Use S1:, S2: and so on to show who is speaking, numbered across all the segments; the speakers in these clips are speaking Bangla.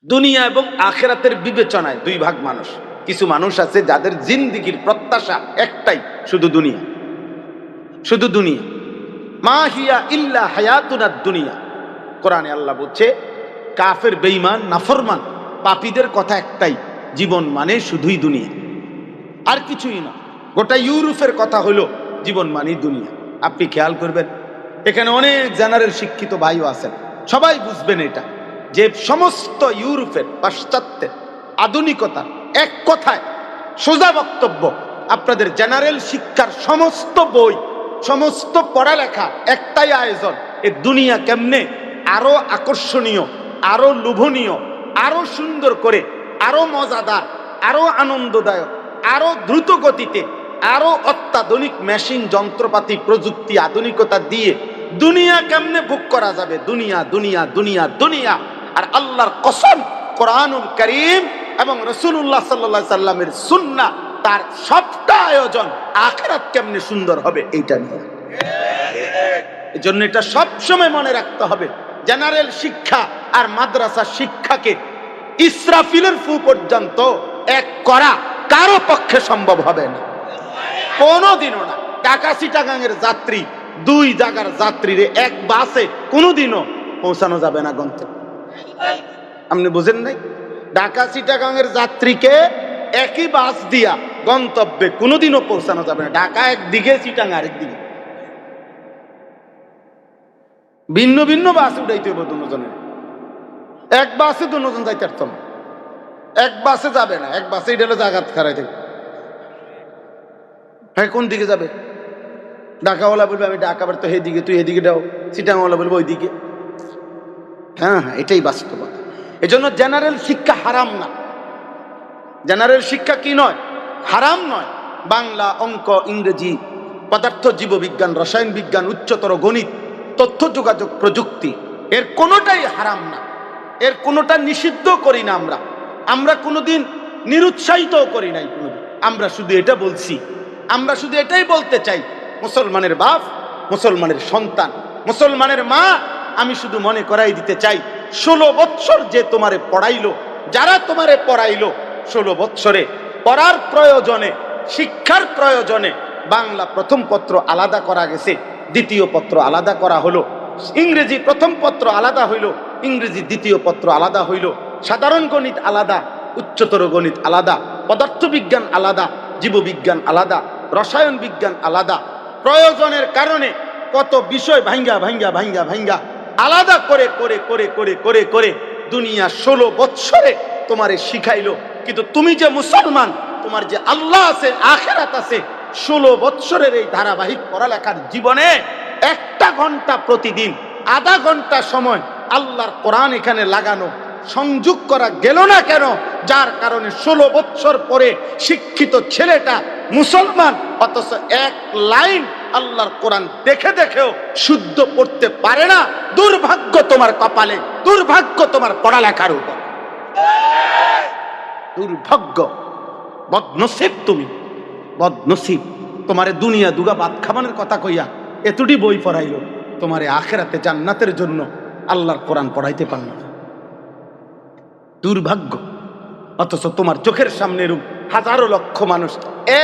S1: দুনিয়া এবং আখিরাতের বিবেচনায় দুই ভাগ মানুষ। কিছু মানুষ আছে যাদের জিন্দেগির প্রত্যাশা একটাই, শুধু দুনিয়া, শুধু দুনিয়া। মা হিয়া ইল্লা হায়াতুনাদ দুনিয়া। কোরআনে আল্লাহ বলছে, কাফের, বেঈমান, নাফরমান, পাপীদের কথা একটাই, জীবন মানে শুধুই দুনিয়া, আর কিছুই না। গোটা ইউরোপের কথা হলো জীবন মানে দুনিয়া। আপনি খেয়াল করবেন, এখানে অনেক জেনারেল শিক্ষিত ভাইও আছেন, সবাই বুঝবেন এটা, যে সমস্ত ইউরোপের, পাশ্চাত্যের আধুনিকতা এক কথায় সোজা বক্তব্য, আপনাদের জেনারেল শিক্ষার সমস্ত বই, সমস্ত পড়ালেখা একটাই আয়োজন, এ দুনিয়া কেমনে আরো আকর্ষণীয়, আরো লোভনীয়, আরো সুন্দর করে, আরো মজাদার, আরো আনন্দদায়ক, আরো দ্রুত গতিতে, আরো অত্যাধুনিক মেশিন, যন্ত্রপাতি, প্রযুক্তি, আধুনিকতা দিয়ে দুনিয়া কেমনে ভোগ করা যাবে। দুনিয়া দুনিয়া দুনিয়া দুনিয়া। আর আল্লাহর কসম, কোরআনুল কারীম এবং রাসূলুল্লাহ সাল্লাল্লাহু আলাইহি সাল্লামের সুন্নাহ, তার সবটা আয়োজন আখিরাত কেমনে সুন্দর হবে এইটা নিয়ে। এজন্য এটা সবসময় মনে রাখতে হবে, জেনারেল শিক্ষা আর মাদ্রাসা শিক্ষাকে ইসরাফিলের ফু পর্যন্ত এক করা কারো পক্ষে সম্ভব হবে না, কোনোদিনও না। ঢাকা চিটাগাংয়ের যাত্রী, দুই জায়গার যাত্রীরে এক বাসে কোনোদিনও পৌঁছানো যাবে না গন্তব্যে। আপনি বুঝেন নাই? ঢাকা চিটাগাংয়ের যাত্রীকে একই বাস দিয়া গন্তব্যে কোনোদিনও পৌঁছানো যাবে না। ঢাকা একদিকে, চিটাগাং আরেকদিকে, ভিন্ন ভিন্ন বাসে উঠাইতে হবে দুজনের। এক বাসে দুজন যাইতে পারতাম, এক বাসে যাবে না, এক বাসে এটা হলো জাগাত খারাই থেকে। হ্যাঁ, কোন দিকে যাবে? ঢাকাওয়ালা বলবে আমি ঢাকা, তো হেদিকে, তুই এদিকে যাও। চিটাগাংওয়ালা বলবে ওইদিকে। হ্যাঁ হ্যাঁ, এটাই বাস্তবতা। এজন্য জেনারেল শিক্ষা হারাম না। জেনারেল শিক্ষা কি নয়? হারাম নয়। বাংলা, অঙ্ক, ইংরেজি, পদার্থ, জীববিজ্ঞান, রসায়ন বিজ্ঞান, উচ্চতর গণিত, তথ্য যোগাযোগ প্রযুক্তি, এর কোনোটাই হারাম না, এর কোনোটা নিষিদ্ধ করি না। আমরা কোনোদিন নিরুৎসাহিত করি নাই কোনোদিন। আমরা শুধু এটা বলছি, আমরা শুধু এটাই বলতে চাই, মুসলমানের বাপ, মুসলমানের সন্তান, মুসলমানের মা, আমি শুধু মনে করাই দিতে চাই, 16 বৎসর যে তোমারে পড়াইলো, যারা তোমারে পড়াইলো, 16 বৎসরে পড়ার প্রয়োজনে, শিক্ষার প্রয়োজনে বাংলা প্রথম পত্র আলাদা করা গেছে, দ্বিতীয় পত্র আলাদা করা হলো, ইংরেজি প্রথম পত্র আলাদা হইল, ইংরেজি দ্বিতীয় পত্র আলাদা হইল, সাধারণ গণিত আলাদা, উচ্চতর গণিত আলাদা, পদার্থবিজ্ঞান আলাদা, জীববিজ্ঞান আলাদা, রসায়ন বিজ্ঞান আলাদা। প্রয়োজনের কারণে কত বিষয় ভাঙ্গা ভাঙ্গা ভাঙ্গা ভাঙ্গা আলাদা করে করে করে করে করে করে দুনিয়া 16 বৎসরে তোমারে শিখাইলো। কিন্তু তুমি যে মুসলমান, তোমার যে আল্লাহ আছে, আখিরাত আছে, 16 বৎসরের এই ধারাবাহিক পড়ালেখার জীবনে একটা ঘন্টা প্রতিদিন, আধা ঘন্টা সময় আল্লাহর কোরআন এখানে লাগানো, সংযোগ করা গেল না কেন? যার কারণে 16 বৎসর পরে শিক্ষিত ছেলেটা মুসলমান, অথচ এক লাইন আল্লাহর কোরআন দেখে দেখেও শুদ্ধ পড়তে পারে না। দুর্ভাগ্য তোমার কপালে, দুর্ভাগ্য তোমার পড়ালেখার উপর, দুর্ভাগ্য, বদনসিব তুমি, বদনসিব। তোমারে দুনিয়া দুগা ভাত খাবানোর কথা কইয়া এতটি বই পড়াইলো, তোমারে আখিরাতে জান্নাতের জন্য আল্লাহর কোরআন পড়াইতে পারল না, দুর্ভাগ্য। অথচ তোমার চোখের সামনে এরূপ হাজারো লক্ষ মানুষ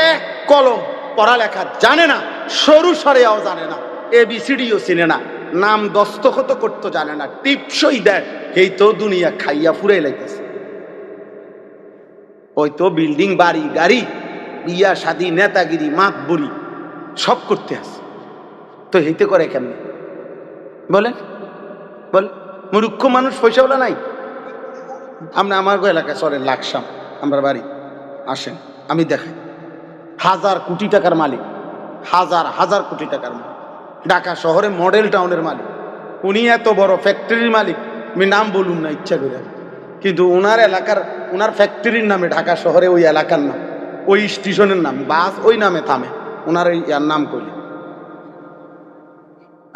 S1: এক কলম পড়ালেখা জানে না, সরু সরেও জানে না, ABCDও চিনে না, নাম দস্তখত করতে জানে না, টিপসই দেয়, এই তো দুনিয়া খাইয়া ফুরাই লাইতেছে। ওই তো বিল্ডিং, বাড়ি, গাড়ি, বিয়া শাদী, নেতাগিরি, মাতবরি সব করতে আসে, তো হেইতে করে কেমনে বলেন? বল, মূর্খ মানুষ পয়সাওয়ালা নাই। আমরা আমার এলাকায় চলেন, লাকসাম আমরা বাড়ি, আসেন আমি দেখাই, হাজার কোটি টাকার মালিক, হাজার হাজার কোটি টাকার মালিক, ঢাকা শহরে মডেল টাউনের মালিক, উনি এত বড় ফ্যাক্টরির মালিক, আমি নাম বলুন না ইচ্ছা করে, কিন্তু ওনার এলাকার, ওনার ফ্যাক্টরির নামে ঢাকা শহরে ওই এলাকার নাম, ওই স্টেশনের নাম, বাস ওই নামে থামে, ওনার এই নাম কইলে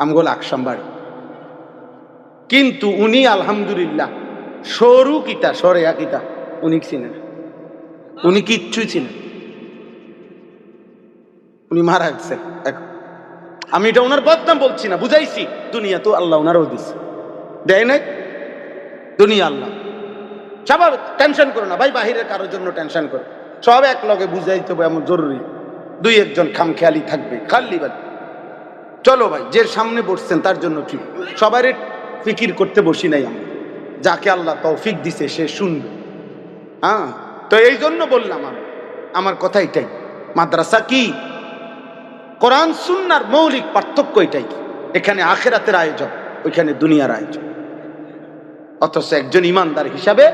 S1: আমগো লাকসাম বাড়ি। কিন্তু উনি আলহামদুলিল্লাহ সরু কিতা, সরেয়া কিতা উনি চিনেন, উনি কিচ্ছুই চিনেন, উনি মারা গেছে এখন। আমি এটা ওনার বদনাম বলছি না, বুঝাইছি, দুনিয়া তো আল্লাহ ওনারও দিচ্ছে, দেয় নাই? দুনিয়া আল্লাহ, স্বাভাবিক, টেনশন করো না ভাই, বাহিরের কারোর জন্য টেনশন করো, সব এক লগে বুঝাইতে হবে এমন জরুরি, দুই একজন খামখেয়ালি থাকবে খালি বাদ। চলো ভাই, যে সামনে বসছেন তার জন্য ঠিক, সবারই ফিকির করতে বসি নাই আমরা, যাকে আল্লাহ তৌফিক দিছে সে শুনবে। হ্যাঁ, তো এই জন্য বললাম আমার কথা এটাই, মাদ্রাসা কি, কোরআন সুন্নাহর মৌলিক পার্থক্য এটাই, এখানে আখিরাতের আয়োজন, ওইখানে দুনিয়ার আয়োজন। অথচ একজন ইমানদার হিসাবে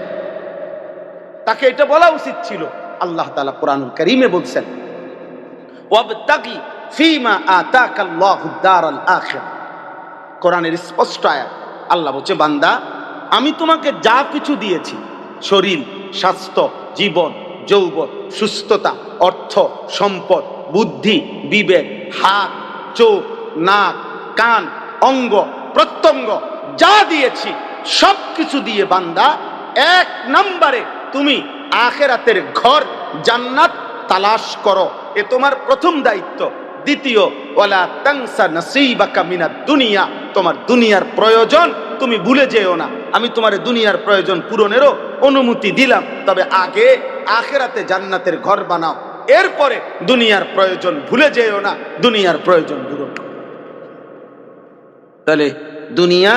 S1: তাকে এটা বলা উচিত ছিল। আল্লাহ তাআলা কোরআনুল কারীমে বলছেন, ওয়াবতাগি ফীমা আতাকাল্লাহুদ দারাল আখিরা। কোরআনের স্পষ্ট আয়াত, আল্লাহ বলছে, বান্দা আমি তোমাকে যা কিছু দিয়েছি, শরীর, স্বাস্থ্য, জীবন, যৌবন, সুস্থতা, অর্থ, সম্পদ, বুদ্ধি, বিবেক, হাত, চোখ, নাক, কান, অঙ্গ প্রত্যঙ্গ যা দিয়েছি সব কিছু দিয়ে বান্দা এক নম্বরে তুমি আখিরাতের ঘর জান্নাত তালাশ করো, এ তোমার প্রথম দায়িত্ব। দ্বিতীয়, ওয়ালা তানসা নসীবাকা মিনাদ দুনিয়া, তোমার দুনিয়ার প্রয়োজন তুমি ভুলে যেও না। আমি তোমার দুনিয়ার প্রয়োজন পূরণেরও অনুমতি দিলাম, তবে আগে আখিরাতে জান্নাতের ঘর বানাও, এরপরে দুনিয়ার প্রয়োজন ভুলে যেও না, দুনিয়ার প্রয়োজন পূরণ করো। তাহলে দুনিয়া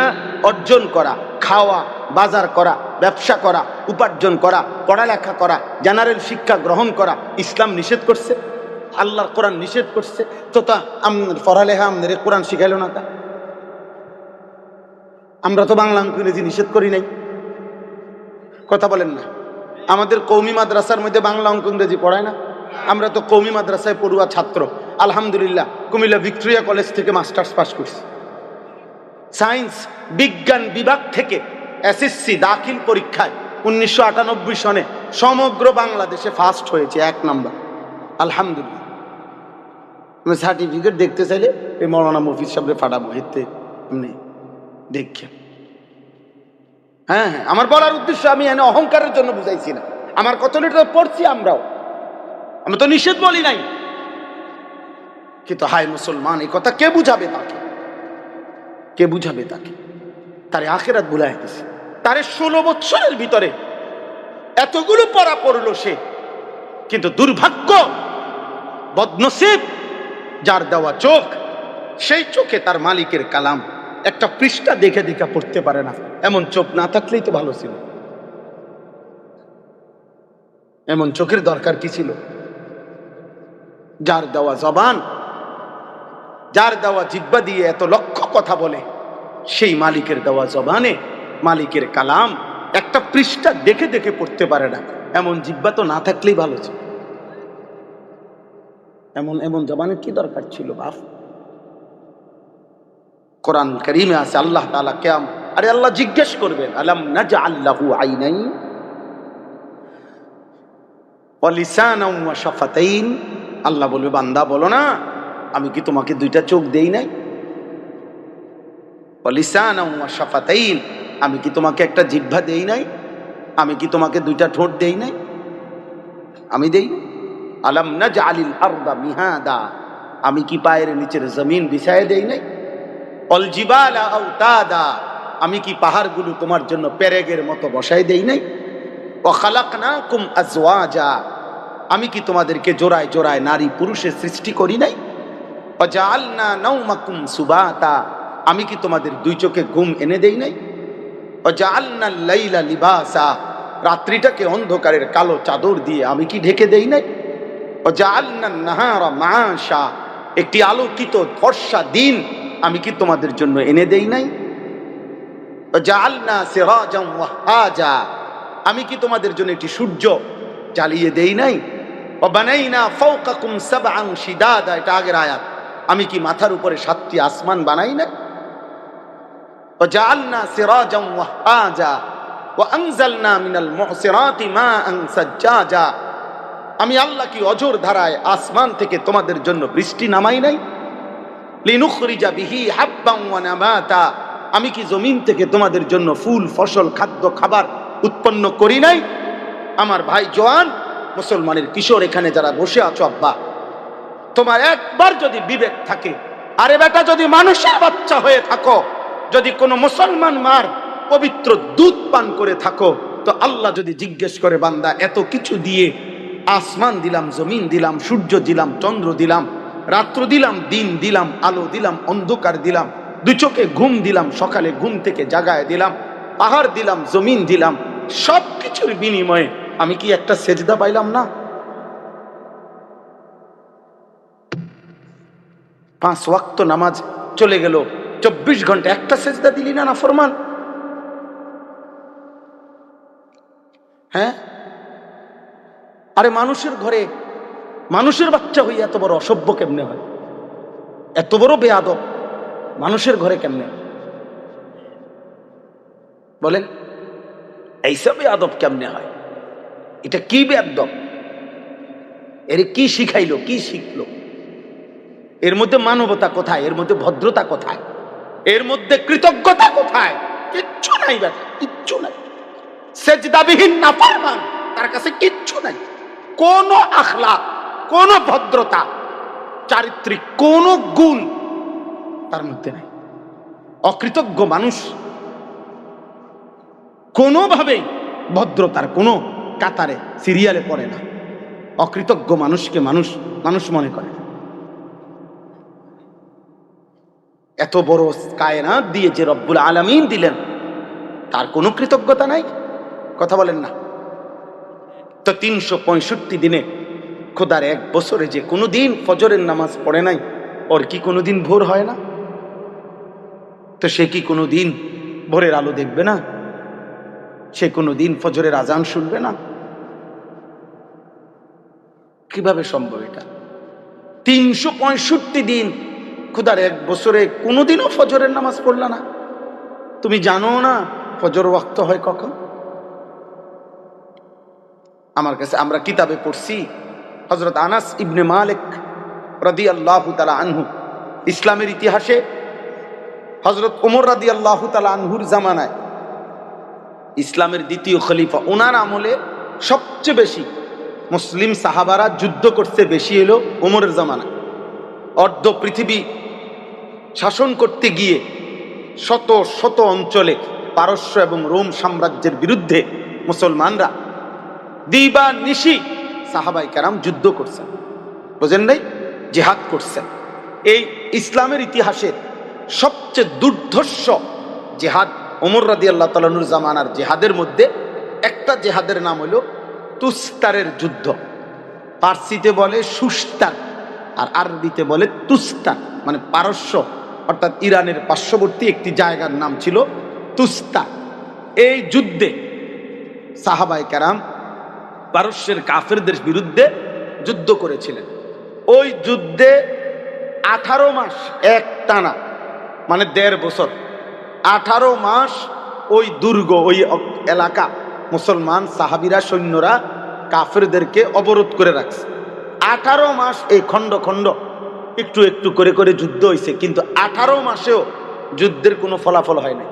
S1: অর্জন করা, খাওয়া, বাজার করা, ব্যবসা করা, উপার্জন করা, পড়ালেখা করা, জেনারেল শিক্ষা গ্রহণ করা ইসলাম নিষেধ করছে, আল্লাহর কোরআন নিষেধ করছে। তো তা পড়ালেখা আমাদের কোরআন শিখাইল না, তা আমরা তো বাংলা ইংরেজি নিষেধ করি নাই, কথা বলেন না। আমাদের কওমি মাদ্রাসার মধ্যে বাংলা অঙ্ক ইংরেজি পড়ায় না, আমরা তো কওমি মাদ্রাসায় পড়ুয়া ছাত্র। আলহামদুলিল্লাহ কুমিল্লা ভিক্টোরিয়া কলেজ থেকে মাস্টার্স পাস করছি। সায়েন্স বিজ্ঞান বিভাগ থেকে এসএসসি দাখিল পরীক্ষায় 1998 সনে সমগ্র বাংলাদেশে ফার্স্ট হয়েছে, 1 নম্বর। আলহামদুলিল্লাহ। সার্টিফিকেট দেখতে চাইলে এই মৌলানা মফিজ সাহেবরে ফাটাবো, হেতে এমনি দেখে। হ্যাঁ, আমার বলার উদ্দেশ্য, আমি এনে অহংকারের জন্য বুঝাইছি না, আমার কথাটা পড়ছি আমরাও, আমরা তো নিষেধ বলি নাই। কিন্তু হায় মুসলমান, এই কথা কে বুঝাবে তাকে, কে বুঝাবে তাকে? তারে আখিরাত ভুলাই গেছে। তারে 16 বছরের ভিতরে এতগুলো পড়া পড়লো সে, কিন্তু দুর্ভাগ্য, বদনসিব, যার দেওয়া চোখ, সেই চোখে তার মালিকের কালাম একটা পৃষ্ঠা দেখে দেখে পড়তে পারে না। এমন চোখ না থাকলেই তো ভালো ছিল, এমন চোখের দরকার কি ছিল? যার দেওয়া জবান, যার দেওয়া জিহ্বা দিয়ে এত লক্ষ কথা বলে, সেই মালিকের দেওয়া জবানে মালিকের কালাম একটা পৃষ্ঠা দেখে দেখে পড়তে পারে না। এমন জিহ্বা তো না থাকলেই ভালো ছিল। এমন জবানের কি দরকার ছিল বাপ? কোরআন কারীমে আছে, আল্লাহ তাআলা আরে আল্লাহ জিজ্ঞেস করবেন, আলাম নাজআল লাহু আইনাইন ওয়া লিসানান ওয়া শাফাতাইন। আল্লাহ বলবে, বান্দা বলো না, আমি কি তোমাকে 2টা চোখ দেই নাই? ওয়া লিসানান ওয়া শাফাতাইন, আমি কি তোমাকে একটা জিহ্বা দেই নাই? আমি কি তোমাকে 2টা ঠোঁট দেই নাই? আমি দেই। আলাম নাজআলিল আরদা মিহাদা, আমি কি পায়ের নিচের জমিন বিছায়ে দেই নাই? অল জিবালা আওতাদা, আমি কি পাহাড়গুলো তোমার জন্য পেরেকের মতো বসাই দেই নাই? ওয়া খালাকনাকুম আজওয়াজা, আমি কি তোমাদেরকে জোড়ায় জোড়ায় নারী পুরুষের সৃষ্টি করি নাই? ওয়া জাআলনা নাওমাকুম সুবাতা, আমি কি তোমাদের 2 চোখে ঘুম এনে দেই নাই? ওয়া জাআলনাল লাইলা লিবাসা, রাত্রিটাকে অন্ধকারের কালো চাদর দিয়ে আমি কি ঢেকে দেই নাই? ওয়া জাআলনান নাহারা মাআশা, একটি আলোকিত ফর্সা দিন আমি কি তোমাদের জন্য এনে দেই নাই? ওয়া জাআলনা সিরাজাম ওয়াহাজা, আমি কি তোমাদের জন্য একটি সূর্য জ্বালিয়ে দেই নাই? ওয়া বানাইনা ফাওকাকুম সাবআন শিদাদা, এটা আগের আয়াত, আমি কি মাথার উপরে 7টি আসমান বানাই না? ওয়া জাআলনা সিরাজাম ওয়াহাজা ওয়া আনজালনা মিনাল মুহসিরাতি মাআন সাজ্জাজা, আমি আল্লাহ কি অজর ধারায় আসমান থেকে তোমাদের জন্য বৃষ্টি নামাই নাই? লিনুখরিজা বিহি হাব্বান ওয়া নাবাতা, আমি কি জমিন থেকে তোমাদের জন্য ফুল, ফসল, খাদ্য, খাবার উৎপন্ন করি নাই? আমার ভাই জওয়ান মুসলমানের কিশোর, এখানে যারা বসে আছো, আব্বা তোমার একবার যদি বিবেক থাকে, আরে বেটা যদি মানুষের বাচ্চা হয়ে থাকো, যদি কোনো মুসলমান মার পবিত্র দুধ পান করে থাকো, তো আল্লাহ যদি জিজ্ঞেস করে, বান্দা এত কিছু দিয়ে আসমান দিলাম, জমিন দিলাম, সূর্য দিলাম, চন্দ্র দিলাম, রাত্র দিলাম, দিন দিলাম, আলো দিলাম, অন্ধকার দিলাম, দুই চোখে ঘুম দিলাম, সকালে ঘুম থেকে জাগায় দিলাম, পাহাড় দিলাম, জমিন দিলাম, সব কিছুর বিনিময়ে আমি কি একটা সেজদা পাইলাম না? 5 ওয়াক্ত নামাজ চলে গেল, 24 ঘন্টা একটা সেজদা দিলি না নাফরমান? হ্যাঁ, আরে মানুষের ঘরে মানুষের বাচ্চা হইয়া এত বড় অসভ্য কেমনে হয়? এত বড় বেয়াদব মানুষের ঘরে কেমনে বলেন? এইসব বেয়াদব কেমনে হয়? এটা কি বেয়াদব? এর কি শিখাইলো, কি শিখলো? এর মধ্যে মানবতা কোথায়? এর মধ্যে ভদ্রতা কোথায়? এর মধ্যে কৃতজ্ঞতা কোথায়? কিচ্ছু নাই বেটা, কিচ্ছু নাই। সেজদাবিহীন নাফরমান, তার কাছে কিচ্ছু নাই। কোন আখলাক, কোন ভদ্রতা, চারিত্রিক কোন গুণ তার মধ্যে নাই। অকৃতজ্ঞ মানুষ কোনোভাবেই ভদ্রতার কোনো কাতারে, সিরিয়ালে পড়ে না। অকৃতজ্ঞ মানুষকে মানুষ মানুষ মনে করে না। এত বড় কায়নাত দিয়ে যে রব্বুল আলামিন দিলেন, তার কোনো কৃতজ্ঞতা নাই? কথা বলেন না। তো 365 দিনে খোদার এক বছরে যে কোনো দিন ফজরের নামাজ পড়ে নাই, ওর কি কোনো দিন ভোর হয় না? তো সে কি কোনো দিন ভোরের আলো দেখবে না? সে কোনো দিন ফজরের আজান শুনবে না? কিভাবে সম্ভব এটা? 365 দিন খোদার এক বছরে কোনোদিনও ফজরের নামাজ পড়লা না? তুমি জানো না ফজর ওয়াক্ত হয় কখন? আমার কাছে আমরা কিতাবে পড়ছি, হযরত আনাস ইবনে মালিক রাদিয়াল্লাহু তাআলা আনহু, ইসলামের ইতিহাসে হযরত ওমর রাদিয়াল্লাহু তাআলা আনহুর জামানায়, ইসলামের দ্বিতীয় খলিফা, ওনার আমলে সবচেয়ে বেশি মুসলিম সাহাবারা যুদ্ধ করতে বেশি এলো ওমরের জামানায়। অর্ধ পৃথিবী শাসন করতে গিয়ে শত শত অঞ্চলে পারস্য এবং রোম সাম্রাজ্যের বিরুদ্ধে মুসলমানরা দিবা নিশি সাহাবায়ে কেরাম যুদ্ধ করছেন, বুঝেন নাই, জিহাদ করছেন। এই ইসলামের ইতিহাসে সবচেয়ে দুর্ধর্ষ জিহাদ ওমর রাদিয়াল্লাহু তাআলা আনহুর জামানার জিহাদের মধ্যে একটা জিহাদের নাম হলো তুস্তারের যুদ্ধ। ফার্সিতে বলে সুস্তার, আর আরবিতে বলে তুস্তার, মানে পারস্য অর্থাৎ ইরানের পার্শ্ববর্তী একটি জায়গার নাম ছিল তুস্তার। এই যুদ্ধে সাহাবায়ে কেরাম পারস্যের কাফেরদের বিরুদ্ধে যুদ্ধ করেছিলেন। ওই যুদ্ধে 18 মাস এক টানা, মানে 1.5 বছর, 18 মাস ওই দুর্গ, ওই এলাকা মুসলমান সাহাবীরা, সৈন্যরা কাফেরদেরকে অবরোধ করে রাখছে। 18 মাস এই খণ্ড খণ্ড একটু একটু করে করে যুদ্ধ হয়েছে, কিন্তু 18 মাসেও যুদ্ধের কোনো ফলাফল হয় নাই,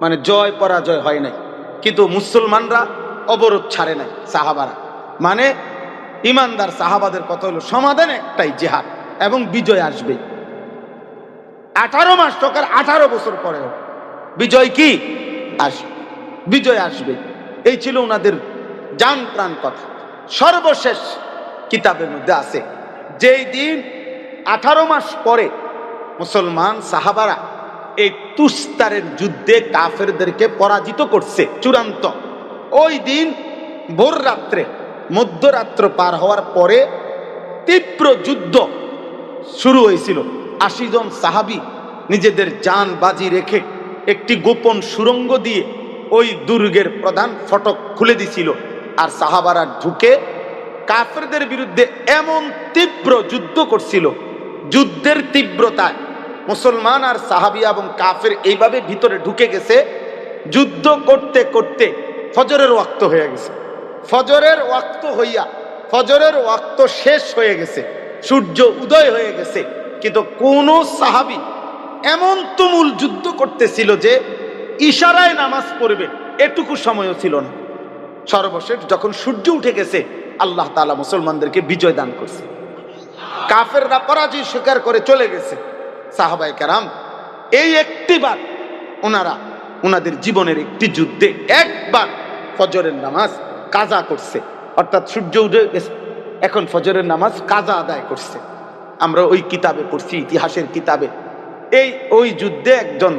S1: মানে জয় পরাজয় হয় নাই। কিন্তু মুসলমানরা অবরোধ ছাড়ে নাই, সাহাবারা, মানে ইমানদার সাহাবাদের কথা হলো সমাধান একটাই, জিহাদ, এবং বিজয় আসবে। 18 মাস সরকার 18 বছর পরেও বিজয় কি আসবে, বিজয় আসবে, এই ছিল ওনাদের জান প্রাণ কথা। সর্বশেষ কিতাবের মধ্যে আছে, যেই দিন 18 মাস পরে মুসলমান সাহাবারা এই তুস্তারের যুদ্ধে কাফেরদেরকে পরাজিত করছে চূড়ান্ত, ওই দিন ভোর রাত্রে, মধ্যরাত্র পার হওয়ার পরে তীব্র যুদ্ধ শুরু হয়েছিল। 80 জন সাহাবী নিজেদের জান বাজি রেখে একটি গোপন সুড়ঙ্গ দিয়ে ওই দুর্গের প্রধান ফটক খুলে দিছিল, আর সাহাবারা ঢুকে কাফেরদের বিরুদ্ধে এমন তীব্র যুদ্ধ করছিল, যুদ্ধের তীব্রতায় মুসলমান আর সাহাবী এবং কাফের এইভাবে ভিতরে ঢুকে গেছে, যুদ্ধ করতে করতে ফজরের ওয়াক্ত হয়ে গেছে। ফজরের ওয়াক্ত হইয়া ফজরের ওয়াক্ত শেষ হয়ে গেছে, সূর্য উদয় হয়ে গেছে, কিন্তু কোন সাহাবী এমন তুমুল যুদ্ধ করতেছিল যে ইশারায় নামাজ পড়বে এটুকু সময়ও ছিল না। সর্বশেষ যখন সূর্য উঠে গেছে, আল্লাহ তাআলা মুসলমানদেরকে বিজয় দান করছে, কাফেররা পরাজয় স্বীকার করে চলে গেছে। সাহাবায়ে কেরাম এই একটিবার ওনারা ওনাদের জীবনের একটি যুদ্ধে একবার ফজরের নামাজ কাজা করছে, অর্থাৎ সূর্য উঠে গেছে, এখন ফজরের নামাজ কাজা আদায় করছে। আমরা ওই কিতাবে পড়ছি, ইতিহাসের কিতাবে। ওই যুদ্ধে একজন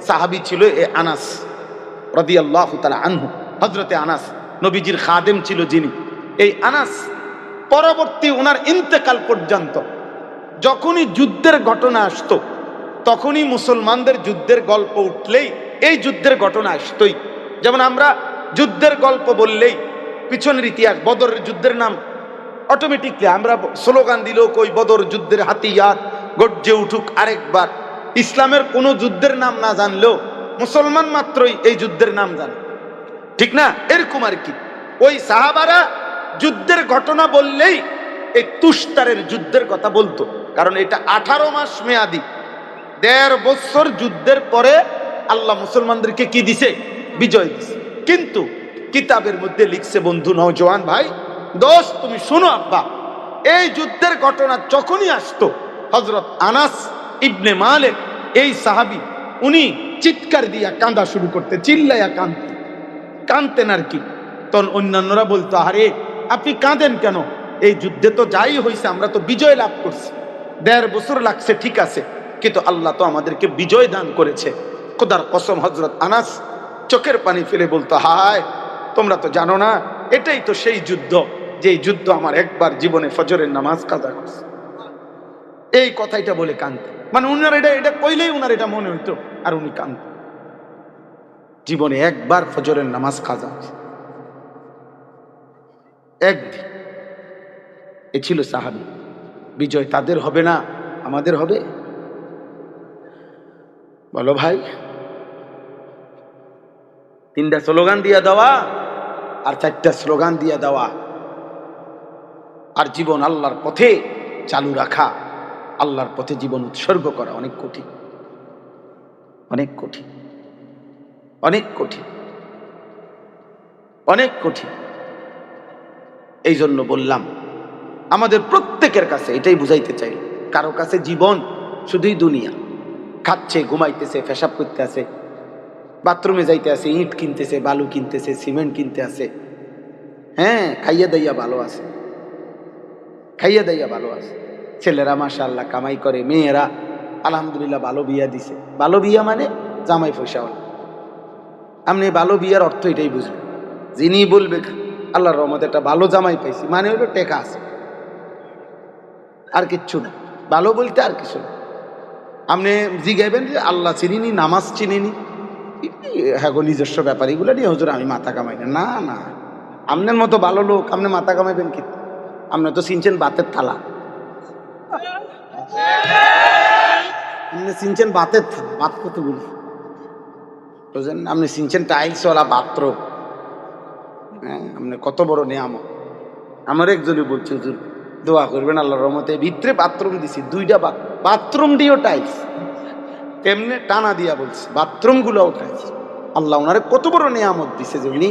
S1: সাহাবী ছিল, আনাস রাদিয়াল্লাহু তাআলা আনহু, হযরতে আনাস, নবীজির খাদেম ছিল যিনি। এই আনাস পরবর্তী ওনার ইন্তেকাল পর্যন্ত যখনই যুদ্ধের ঘটনা আসতো, তখনই মুসলমানদের যুদ্ধের গল্প উঠলেই এই যুদ্ধের ঘটনা আসতোই। যেমন আমরা যুদ্ধের গল্প বললেই পিছনের ইতিহাস, বদরের যুদ্ধের নাম অটোমেটিকলি আমরা স্লোগান দিলেও কই বদর যুদ্ধের হাতিয়ার গর্জে উঠুক আরেকবার। ইসলামের কোনো যুদ্ধের নাম না জানলেও মুসলমান মাত্রই এই যুদ্ধের নাম জানে, ঠিক না? এরকম আর কি। ওই সাহাবারা যুদ্ধের ঘটনা বললেই এই তুস্তারের যুদ্ধের কথা বলতো, কারণ এটা 18 মাস মেয়াদি, 1.5 বছর যুদ্ধের পরে আল্লাহ মুসলমানদেরকে কি দিছে? বিজয় দিছে। কিন্তু কিতাবের মধ্যে লিখছে, বন্ধু নওজোয়ান ভাই, দোস্ত তুমি শোনো আব্বা, এই যুদ্ধের ঘটনা যখনই আসতো, হযরত আনাস ইবনে মালিক এই সাহাবী উনি চিৎকার দিয়া কাঁদা শুরু করতে, চিল্লাইয়া কাঁদতেন আর কি। তখন অন্যান্যরা বলতো, আরে আপনি কাঁদেন কেন? এই যুদ্ধে তো যাই হয়েছে, আমরা তো বিজয় লাভ করছি, 1.5 বছর লাগছে ঠিক আছে, কিন্তু আল্লাহ তো আমাদেরকে বিজয় দান করেছে। খোদার কসম, হযরত আনাস চোখের পানি ফেলে বলতো, হায় তোমরা তো জানো না, এটাই তো সেই যুদ্ধ, যে যুদ্ধ আমার একবার জীবনে ফজরের নামাজ কাজা করছে। এই কথাটা বলে কাঁদতেন, মানে উনার এটা কইলেই উনার এটা মনে হইতো, আর উনি কাঁদতেন। জীবনে একবার ফজরের নামাজ কাজা হয়েছে, একদিন। এ ছিল সাহাবী। বিজয় তাদের হবে না, আমাদের হবে? বলো ভাই। 3টা স্লোগান দিয়ে দেওয়া আর 4টা স্লোগান দিয়ে দেওয়া, আর জীবন আল্লাহর পথে চালু রাখা, আল্লাহর পথে জীবন উৎসর্গ করা অনেক কঠিন, অনেক কঠিন, অনেক কঠিন, অনেক কঠিন। এই জন্য বললাম, আমাদের প্রত্যেকের কাছে এটাই বুঝাইতে চাই, কারো কাছে জীবন শুধুই দুনিয়া, খাচ্ছে, ঘুমাইতেছে, পেশাব করতে আছে, বাথরুমে যাইতে আছে, ইট কিনতেছে, বালু কিনতেছে, সিমেন্ট কিনতে আছে, হ্যাঁ খাইয়া দাইয়া ভালো আছে, খাইয়া দাইয়া ভালো আছে। ছেলেরা মাশাআল্লাহ কামাই করে, মেয়েরা আলহামদুলিল্লাহ ভালো বিয়া দিছে। ভালো বিয়া মানে জামাই পয়সাওয়ালা। আপনি ভালো বিয়ার অর্থ এটাই বুঝবেন, যিনি বলবে আল্লাহর রহমতে একটা ভালো জামাই পাইছি, মানে হলো টেকা আছে, আর কিচ্ছু না। ভালো বলতে আর কিছু না। আপনি জিগাইবেন যে আল্লাহ চিনিনি, নামাজ চিনিনি, হ্যাঁ গো নিজস্ব ব্যাপার, এগুলো নিয়ে হুজুর আমি মাথা কামাই না। না না, আপনার মতো ভালো লোক আপনি মাথা কামাইবেন কি? আপনি তো চিনছেন বাতের থালা, আপনি চিনছেন বাতের থালা, বাত কত বলি বুঝলেন? আপনি চিনছেন টাইলসওয়ালা বাথরুম, হ্যাঁ আপনি কত বড় নিয়ামত। আমার একজনই বলছে, হুজুর দোয়া করবেন আল্লাহর রহমতে ভিতরে বাথরুম দিছি, 2টা বাথরুম দিয়েও টাইলস, তেমনি টানা দিয়া বলছে বাথরুম গুলোও টাইলস। আল্লাহ ওনারে কত বড় নিয়ামত দিছে যে উনি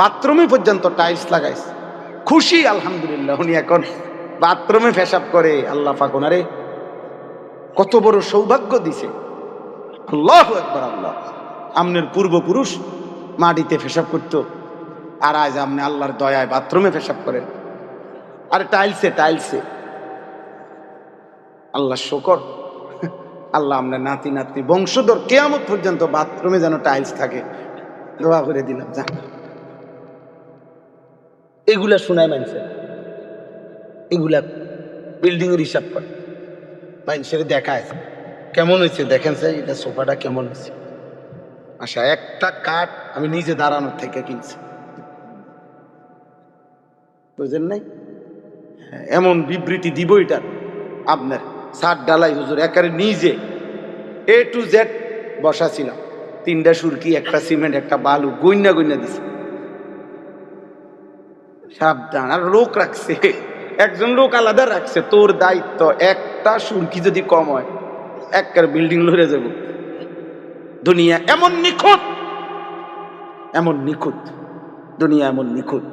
S1: বাথরুমে পর্যন্ত টাইলস লাগাইছে। খুশি আলহামদুলিল্লাহ, উনি এখন বাথরুমে পেশাব করে। আল্লাহ পাক ওনারে কত বড় সৌভাগ্য দিছে। আল্লাহু আকবার। আল্লাহ, আমনের পূর্বপুরুষ মাটিতে পেশাব করতো, আর আজ আপনি আল্লাহর দয়ায় বাথরুমে পেশাব করেন, আর টাইলসে। আল্লাহ শুকর। আল্লাহ আপনার নাতি নাতনি বংশধর কিয়ামত পর্যন্ত বাথরুমে যেন টাইলস থাকে, দোয়া করে দিলাম। যা এগুলা শোনায় মানুষের, এগুলা বিল্ডিং এর হিসাব করে মানুষের দেখায় কেমন হয়েছে, দেখেন স্যার এটা সোফাটা কেমন হয়েছে। আচ্ছা, একটা কাঠ আমি নিজে দাঁড়ানোর থেকে কিনছি, বুঝলেন নাই? এমন বিবৃতি দিব এটা আপনার সাত ডালাই হুজুর একারে নিজে A to Z বসা ছিলাম, 3টা সুরকি, একটা সিমেন্ট, একটা বালু গইনা দিছে। সাবধান। আর লোক রাখছে, একজন লোক আলাদা রাখছে, তোর দায়িত্ব, একটা সুরকি যদি কম হয় একবার বিল্ডিং লড়ে যাব। দুনিয়া এমন নিখুঁত, এমন নিখুঁত, দুনিয়া এমন নিখুঁত,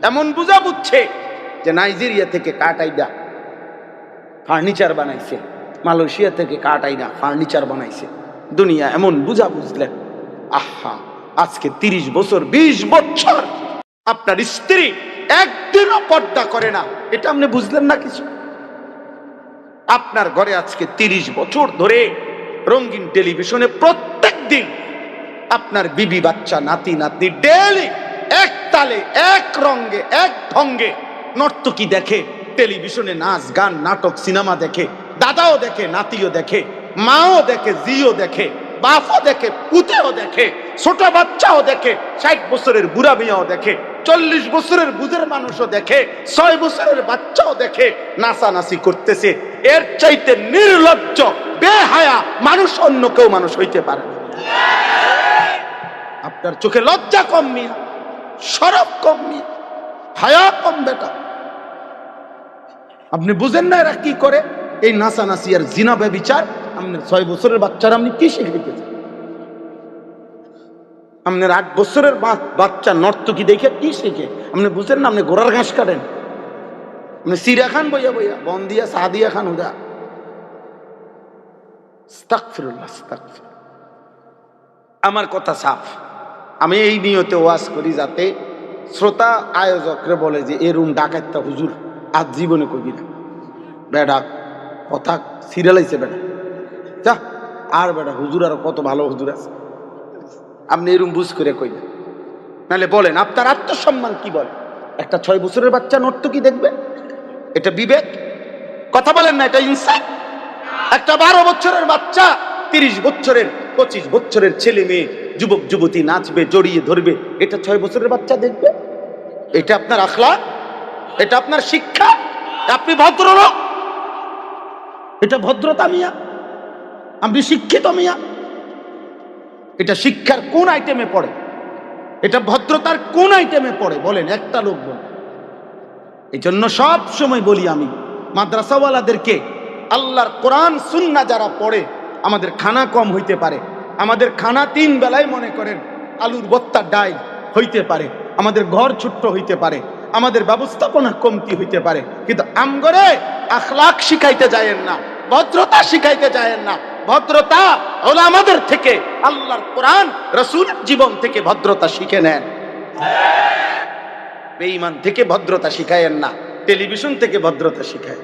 S1: এমন বুঝা বুঝছে যে নাইজেরিয়া থেকে কাঠ আইডা ফার্নিচার বানাইছে, মালয়েশিয়া থেকে কাঠ আইডা ফার্নিচার বানাইছে। দুনিয়া এমন বুঝা বুঝলেন। আহা, আজকে 30 বছর 20 বছর আপনার স্ত্রী একদিনও পর্দা করে না, এটা আপনি বুঝলেন না কিছু? আপনার ঘরে আজকে 30 বছর ধরে রঙিন টেলিভিশনে প্রত্যেক দিন আপনার বিবি বাচ্চা নাতি নাতনি ডেইলি এক তালে এক রঙে এক ঢঙ্গে নর্তকী দেখে, টেলিভিশনে নাচ গান নাটক সিনেমা দেখে, দাদাও দেখে, নাতিও দেখে, মাও দেখে, জিও দেখে, বাপও দেখে, পুতেও দেখে, ছোট বাচ্চাও দেখে, 60 বছরের বুড়া মেয়েও দেখে, 40 বছরের বুঝের মানুষও দেখে, 6 বছরের বাচ্চাও দেখে, নাচানাচি করতেছে। এর চাইতে নির্লজ্জ বেহায়া মানুষ অন্য কেউ মানুষ হইতে পারে না। আপনার চোখে লজ্জা কম মিয়া, শরম কম মিয়া, হায়া কম বেটা। আপনি বুঝেন না এরা কি করে? এই নাচানাচি আর জিনা ব্যভিচার। আপনার 6 বছরের বাচ্চারা আপনি কি শিখাইতেছেন? আপনার 8 বছরের বাচ্চা নর্তকী দেখে কি শিখে? আপনি বুঝেন না? আপনি গোড়ার ঘাস কাটেন, আপনি সিরা খান বইয়া বইয়া, বন্দিয়া সাদিয়া খান হুদা। আস্তাগফিরুল্লাহ, আস্তাগফিরুল্লাহ। আমার কথা সাফ, আমি এই নিয়তে ওয়াজ করি যাতে শ্রোতা আয়োজকরে বলে যে এরুম ডাকাইতা হুজুর আজ জীবনে কবি না বেডা, কথা সিরিয়ালাইছে বেটা, যা আর বেটা হুজুর আর কত ভালো হুজুর আছে, আপনি এরুম বুঝ করে কইবেন। নাহলে বলেন আপনার আত্মসম্মান কি বলে? একটা 6 বছরের বাচ্চা নর্তকী দেখবে, এটা বিবেক? কথা বলেন না, এটা ইনসাফ? একটা 12 বছরের বাচ্চা 30 বছরের 25 বছরের ছেলে মেয়ে যুবক যুবতী নাচবে, জড়িয়ে ধরবে, এটা 6 বছরের বাচ্চা দেখবে? এটা আপনার আখলাক? এটা আপনার শিক্ষা? আপনি ভদ্রলোক? এটা ভদ্রতা মিয়া? আপনি শিক্ষিত মিয়া? এটা শিক্ষার কোন আইটেমে পড়ে? এটা ভদ্রতার কোন আইটেমে পড়ে বলেন? একটা লোক বলে। এই জন্য সব সময় বলি আমি মাদ্রাসাওয়ালাদেরকে, আল্লাহর কোরআন সুন্নাহ যারা পড়ে, আমাদের খানা কম হইতে পারে, আমাদের খানা 3 বেলায় মনে করেন আলুর ভর্তা ডাল হইতে পারে, আমাদের ঘর ছোট্ট হইতে পারে, আমাদের ব্যবস্থাপনা কমতি হইতে পারে, কিন্তু আমগরে আখলাক শিখাইতে যায়েন না, ভদ্রতা শিখাইতে যায়েন না। ভদ্রতা হলো আমাদের থেকে, আল্লাহর কোরআন রাসূলের জীবন থেকে ভদ্রতা শিখে নেন। বেঈমান থেকে ভদ্রতা শিখায়েন না, টেলিভিশন থেকে ভদ্রতা শিখায়।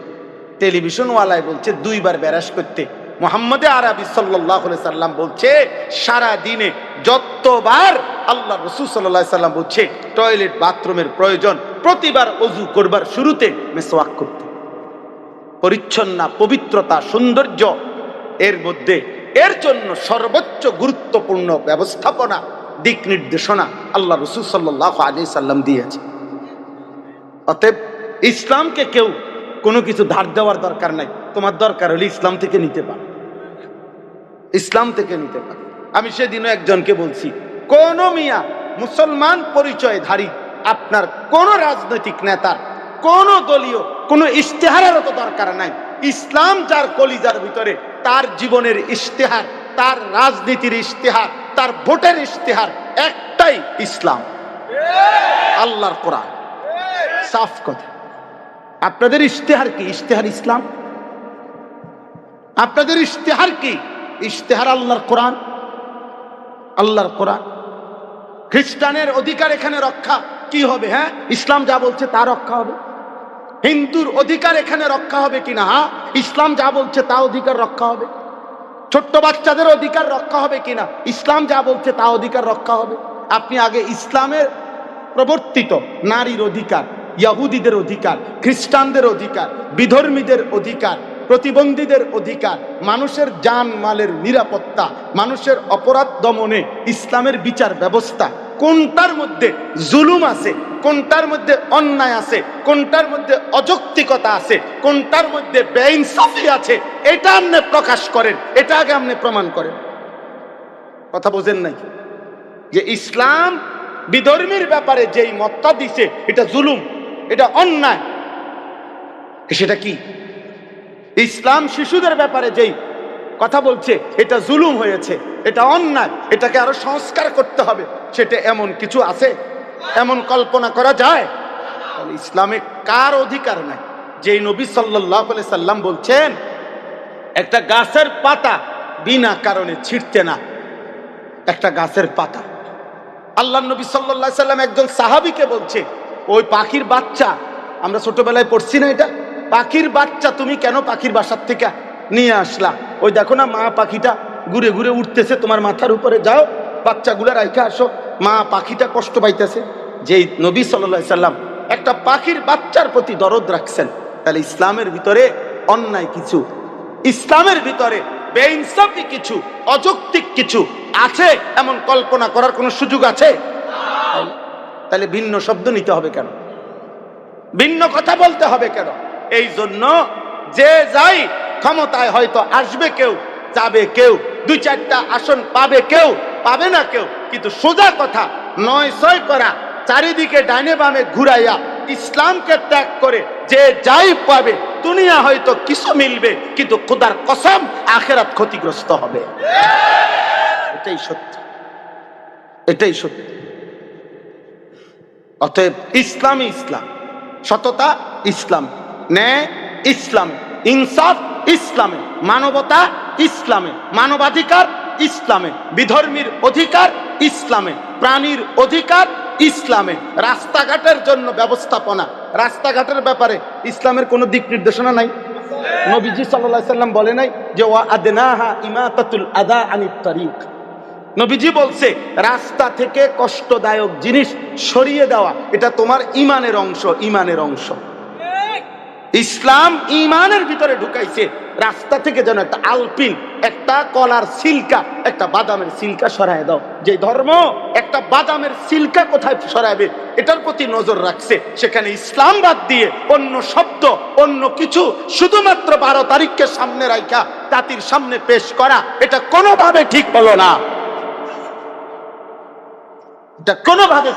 S1: টেলিভিশন ওয়ালায় বলছে 2 বার ব্যারাস করতে, মুহাম্মদে আরবি সাল্লাল্লাহু আলাইহি সাল্লাম বলছে সারা দিনে যতবার আল্লাহ রাসূল সাল্লাল্লাহু আলাইহি সাল্লাম বলছে টয়লেট বাথরুমের প্রয়োজন, প্রতিবার ওযু করবার শুরুতে মিসওয়াক করতে। পরিচ্ছন্ন পবিত্রতা সৌন্দর্য এর মধ্যে এর জন্য সর্বোচ্চ গুরুত্বপূর্ণ ব্যবস্থাপনা দিক নির্দেশনা আল্লাহ রাসূল সাল্লাল্লাহু আলাইহি সাল্লাম দিয়েছে। অতএব ইসলামকে কেউ কোনো কিছু ধার দেওয়ার দরকার নাই, তোমার দরকার হলে ইসলাম থেকে নিতে পারো, ইসলাম থেকে নিতে পারো। আমি সেদিনও একজনকে বলছি, কোন মিয়া মুসলমান পরিচয়ধারী আপনার কোন রাজনৈতিক নেতার কোন দলীয় কোন ইশতেহারের তো দরকার নাই। ইসলাম যার কলিজার ভিতরে, তার জীবনের ইশতেহার, তার রাজনীতির ইশতেহার, তার ভোটের ইশতেহার একটাই, ইসলাম, আল্লাহর কোরআন। সাফ কথা। আপনাদের ইশতেহার কি? ইশতেহার ইসলাম। আপনাদের ইশতেহার কি? ইশতেহার আল্লাহর কোরআন, আল্লাহর কোরআন। খ্রিস্টানের অধিকার এখানে রক্ষা কি হবে? হ্যাঁ, ইসলাম যা বলছে তা রক্ষা হবে। হিন্দুর অধিকার এখানে রক্ষা হবে কিনা? হ্যাঁ, ইসলাম যা বলছে তা অধিকার রক্ষা হবে। ছোট্ট বাচ্চাদের অধিকার রক্ষা হবে কিনা? ইসলাম যা বলছে তা অধিকার রক্ষা হবে। আপনি আগে ইসলামের প্রবর্তিত নারীর অধিকার, ইহুদিদের অধিকার, খ্রিস্টানদের অধিকার, বিধর্মীদের অধিকার, প্রতিবন্ধীদের অধিকার, মানুষের জান মালের নিরাপত্তা, মানুষের অপরাধ দমনে ইসলামের বিচার ব্যবস্থা, কোনটার মধ্যে জুলুম আছে, কোনটার মধ্যে অন্যায় আছে, কোনটার মধ্যে অযৌক্তিকতা আছে, কোনটার মধ্যে বেইনসাফি আছে, এটা আপনি প্রকাশ করেন, এটা আগে আপনি প্রমাণ করেন। কথা বোঝেন নাই যে ইসলাম বিধর্মীর ব্যাপারে যেই মতটা দিছে এটা জুলুম, এটা অন্যায়, সেটা কি? ইসলাম শিশুদের ব্যাপারে যেই কথা বলছে এটা জুলুম হয়েছে, এটা অন্যায়, এটাকে আরো সংস্কার করতে হবে, সেটা এমন কিছু আছে? এমন কল্পনা করা যায়? তাহলে ইসলামে কার অধিকার নাই? যেই নবী সাল্লাল্লাহু আলাইহি সাল্লাম বলছেন একটা গাছের পাতা বিনা কারণে ছিঁড়তে না, একটা গাছের পাতা আল্লাহ নবী সাল্লাল্লাহু আলাইহি সাল্লাম একজন সাহাবীকে বলছে, ওই পাখির বাচ্চা, আমরা ছোটবেলায় পড়ছি না এটা, পাখির বাচ্চা তুমি কেন পাখির বাসার থেকে নিয়ে আসলা? ওই দেখো না মা পাখিটা ঘুরে ঘুরে উঠতেছে তোমার মাথার উপরে, যাও বাচ্চাগুলো রাইখা আসো, মা পাখিটা কষ্ট পাইতেছে। যেই নবী সাল্লাল্লাহু আলাইহি সাল্লাম একটা পাখির বাচ্চার প্রতি দরদ রাখছেন, তাহলে ইসলামের ভিতরে অন্যায় কিছু, ইসলামের ভিতরে বেইনসাফি কিছু, অযৌক্তিক কিছু আছে এমন কল্পনা করার কোনো সুযোগ আছে? তাহলে ভিন্ন শব্দ নিতে হবে কেন? ভিন্ন কথা বলতে হবে কেন? এই জন্য যে যাই ক্ষমতায় হয়তো আসবে কেউ, যাবে কেউ, দুই চারটা আসন পাবে কেউ, পাবে না কেউ, কিন্তু সোজা কথা নয় ছয় করা, চারিদিকে ডাইনে বামে ঘুরাইয়া ইসলামকে ত্যাগ করে যে যাই পাবে, দুনিয়া হয়তো কিছু মিলবে কিন্তু খোদার কসম আখিরাত ক্ষতিগ্রস্ত হবে। এটাই সত্য, এটাই সত্য। অতএব ইসলামই ইসলাম, সততা ইসলাম, ন্যায় ইসলামে, ইনসাফ ইসলামে, মানবতা ইসলামে, মানবাধিকার ইসলামে, বিধর্মীর অধিকার ইসলামে, প্রাণীর অধিকার ইসলামে, রাস্তাঘাটের জন্য ব্যবস্থাপনা, রাস্তাঘাটের ব্যাপারে ইসলামের কোনো দিক নির্দেশনা নাই? নবীজি সাল্লাল্লাহু আলাইহি সাল্লাম বলে নাই যে ওয়া আদনাহা ইমাতাতুল আদা আনিত তারিক? নবীজি বলছে রাস্তা থেকে কষ্টদায়ক জিনিস সরিয়ে দেওয়া, এটা তোমার ইমানের অংশ, ইমানের অংশ। ইসলাম ইমানের ভিতরে ঢুকাইছে, রাস্তা থেকে যেন একটা আলপিন, একটা কলার সিলকা, একটা বাদামের সিলকা সরায় দাও। যে ধর্ম একটা বাদামের সিলকা কোথায় সরাবে এটার প্রতি নজর রাখছে, সেখানে ইসলাম বাদ দিয়ে অন্য শব্দ, অন্য কিছু শুধুমাত্র 12 তারিখকে সামনে রাখা জাতির সামনে পেশ করা, এটা কোনোভাবে ঠিক হলো না, এটা কোনোভাবে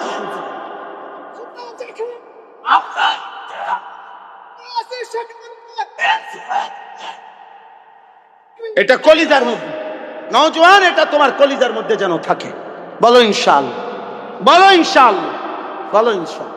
S1: এটা কলিজার মধ্যে, নওজোয়ান এটা তোমার কলিজার মধ্যে যেন থাকে। বলো ইনশাআল্লাহ, বলো ইনশাআল্লাহ, বলো ইনশাআল্লাহ।